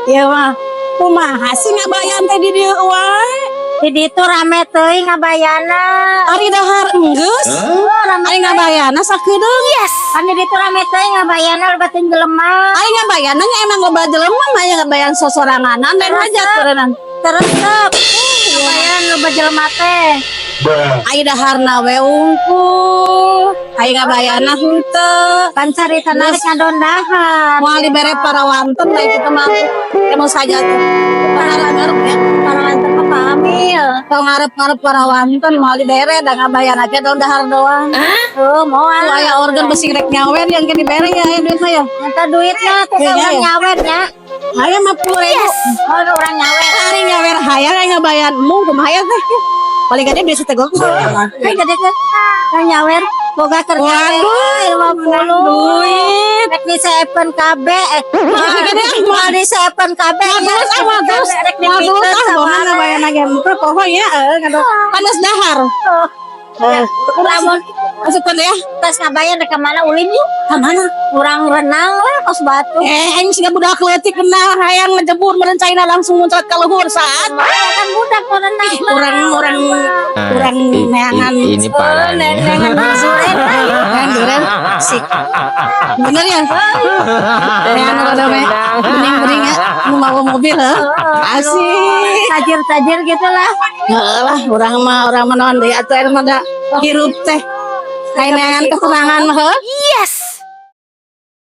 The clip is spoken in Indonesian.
Ya mah, kumaha sih ngabayan teh di dieu wae? Di ditu rame teuing ngabayana. Ari dahar enggeus. Ari ngabayana sakedeung. Yes. Kan di ditu rame teuing ngabayana batin jelema. Ari ngabayana nya emang loba jelema mah aya ngabayan sosoranganan dan aja teurenan. Teresep. Ngabayan loba jelema teh. Ai daharna we unggul. Ai ngabayana henteu. Pan carita narik ngadondahan. Moal dibere para wanten da kitu mah. Emo saja tuh. Para ngarep ya. Para lantar pamil. Tau ngarep-ngarep para wanten moal dibere da ngabayan aja daun dahar doang. Tuh moal. Tuh aya organ besi rek nyawer yang ke dibere ya aya duit mah ya. Minta duitnya teh Iya, orang iya. nyawernya. Aya 50.000. Oh orang nyawer. Hari nyawer hayang aya ngabayan mung kumaha ya teh. Paling gede biasa teh gok. Hai gede teh. Orang nyawer boga kerja. Waduh, 50. duit. Rek di sepen KB. Mau di sepen KB. Terus terus Rek di terus piter bohong ngabayan lagi mumpre pokoknya ngado panas dahar. Lamun Masukkan ya. tas ngabayan rek kemana ulin yuk. Ka mana? Kurang renang lah kos batu. Aing siga budak leutik kenal hayang ngejebur merencaina langsung muncrat ka luhur saat. Kan budak mau renang. Kurang neangan. Ini parah nih. Kan duren sik. Bener ya? Neangan rada we. Bening-bening ya nu mawa mobil heuh. Asik. Tajir-tajir gitu lah. Lah, orang mah naon deui atuh mah da hirup teh. Kayak neangan kesenangan heuh. Yes.